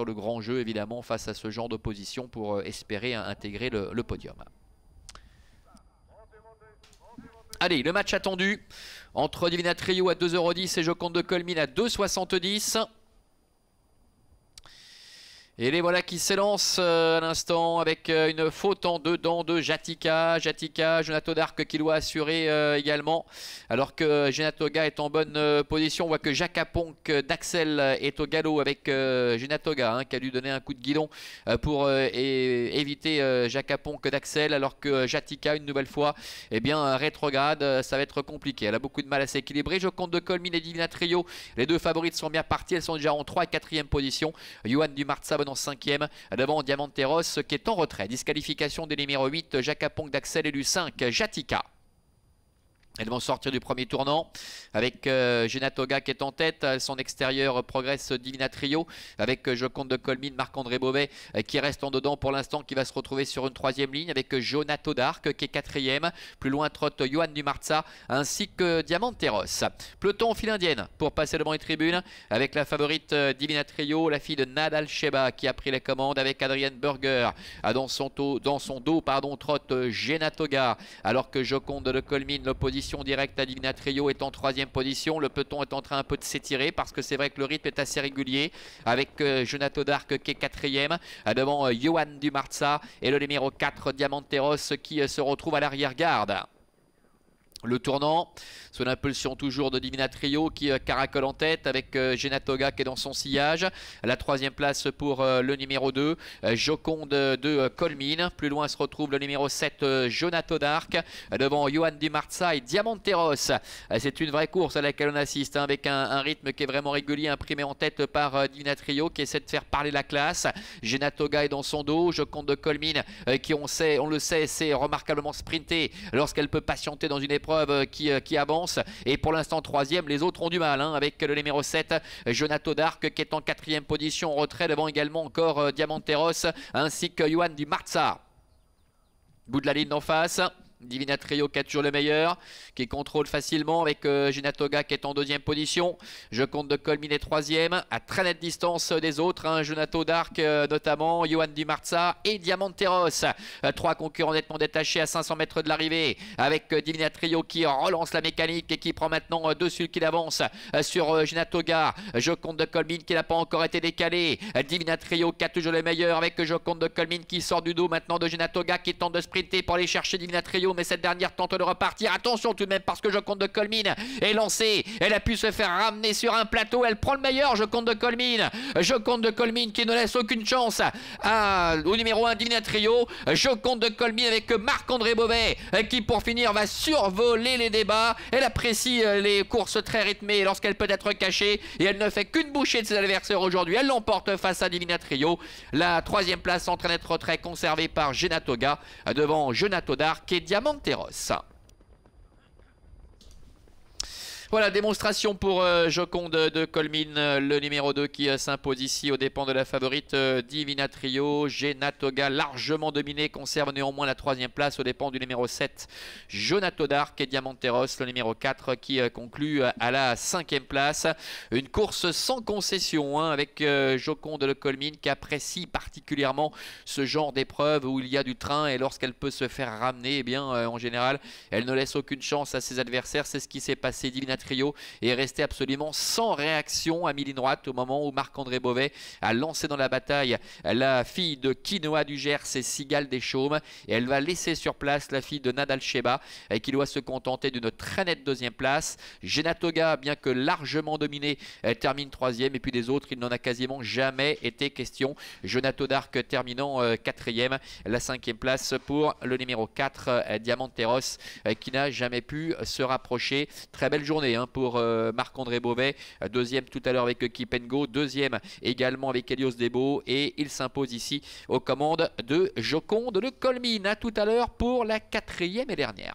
le grand jeu évidemment face à ce genre d'opposition pour espérer intégrer le podium. Allez, le match attendu entre Divina Trio à 2,10 € et Joconde de Colmine à 2,70 €. Et les voilà qui s'élancent à l'instant avec une faute en dedans de Jatika. Genato Dark qui doit assurer également. Alors que Genatoga est en bonne position. On voit que Jakaponk d'Axel est au galop avec Genatoga qui a dû donner un coup de guidon pour éviter Jakaponk d'Axel. Alors que Jatika une nouvelle fois rétrograde. Ça va être compliqué. Elle a beaucoup de mal à s'équilibrer. Joconde de Colmine et Divina Trio. Les deux favorites sont bien parties. Elles sont déjà en 3 et 4e position. Johan Dumarza en 5e, devant Diamanteros qui est en retrait. Disqualification des numéros 8, Jakaponk d'Axel et du 5, Jatika. Elles vont sortir du premier tournant avec Genatoga qui est en tête. Son extérieur progresse Divina Trio avec Joconde de Colmine, Marc-André Beauvais qui reste en dedans pour l'instant, qui va se retrouver sur une 3e ligne avec Jonato Dark qui est 4e. Plus loin trotte Johan Dumarza ainsi que Diamanteros. Peloton file indienne pour passer devant les tribunes avec la favorite Divina Trio, la fille de Nadal Sheba qui a pris les commandes avec Adrienne Burger. Dans son dos trotte Genatoga alors que Joconde de Colmine, l'opposition directe à Divina Trio, est en 3e position. Le peloton est en train un peu de s'étirer parce que c'est vrai que le rythme est assez régulier avec Jonato Dark qui est 4e devant Johan Dumarza et le numéro 4 Diamanteros qui se retrouve à l'arrière-garde. Le tournant, sous l'impulsion toujours de Divina Trio qui caracole en tête avec Genatoga qui est dans son sillage. La 3e place pour le numéro 2, Joconde de Colmine. Plus loin se retrouve le numéro 7, Jonato Dark, devant Johan Dumarza et Diamanteros. C'est une vraie course à laquelle on assiste avec un rythme qui est vraiment régulier, imprimé en tête par Divina Trio qui essaie de faire parler la classe. Genatoga est dans son dos, Joconde de Colmine qui on le sait, c'est remarquablement sprinté lorsqu'elle peut patienter dans une épreuve qui avance. Et pour l'instant 3e, les autres ont du mal avec le numéro 7, Jonato Dark qui est en 4e position en retrait, devant également encore Diamanteros ainsi que Johan Dumarza. Bout de la ligne d'en face, Divina Trio qui a toujours le meilleur, qui contrôle facilement avec Genatoga qui est en 2e position. Joconde de Colmine est 3e, à très nette distance des autres, Jonato Dark notamment, Johan Dumarza et Diamanteros. 3 concurrents nettement détachés à 500 mètres de l'arrivée avec Divina Trio qui relance la mécanique et qui prend maintenant dessus, qui avance sur Genatoga. Joconde de Colmine qui n'a pas encore été décalé. Divina Trio qui a toujours le meilleur avec Joconde de Colmine qui sort du dos maintenant de Genatoga qui tente de sprinter pour aller chercher Divina Trio, mais cette dernière tente de repartir. Attention tout de même parce que Joconde de Colmine est lancée. Elle a pu se faire ramener sur un plateau. Elle prend le meilleur, Joconde de Colmine. Joconde de Colmine qui ne laisse aucune chance au numéro 1 Divina Trio. Joconde de Colmine avec Marc-André Beauvais qui pour finir va survoler les débats. Elle apprécie les courses très rythmées lorsqu'elle peut être cachée et elle ne fait qu'une bouchée de ses adversaires aujourd'hui. Elle l'emporte face à Divina Trio. La 3e place en train d'être très conservée par Genatoga devant Jonato Dark et Diamanteros. Voilà, démonstration pour Joconde de Colmine, le numéro 2 qui s'impose ici aux dépens de la favorite Divina Trio. Genatoga largement dominé, conserve néanmoins la 3e place aux dépens du numéro 7, Jonato Dark et Diamanteros, le numéro 4 qui conclut à la 5e place. Une course sans concession avec Joconde de Colmine qui apprécie particulièrement ce genre d'épreuve où il y a du train et lorsqu'elle peut se faire ramener, en général, elle ne laisse aucune chance à ses adversaires. C'est ce qui s'est passé. Divina Trio est resté absolument sans réaction à mi-ligne droite au moment où Marc-André Beauvais a lancé dans la bataille la fille de Quinoa du Gers et Cigale des Chaumes, et elle va laisser sur place la fille de Nadal Sheba qui doit se contenter d'une très nette 2e place. Genatoga, bien que largement dominé, termine 3e, et puis des autres il n'en a quasiment jamais été question. Jonato Dark terminant 4e, la 5e place pour le numéro 4 Diamanteros qui n'a jamais pu se rapprocher. Très belle journée pour Marc-André Beauvais, 2e tout à l'heure avec Kipengo, 2e également avec Helios Debo, et il s'impose ici aux commandes de Joconde de Colmine. À tout à l'heure pour la 4e et dernière.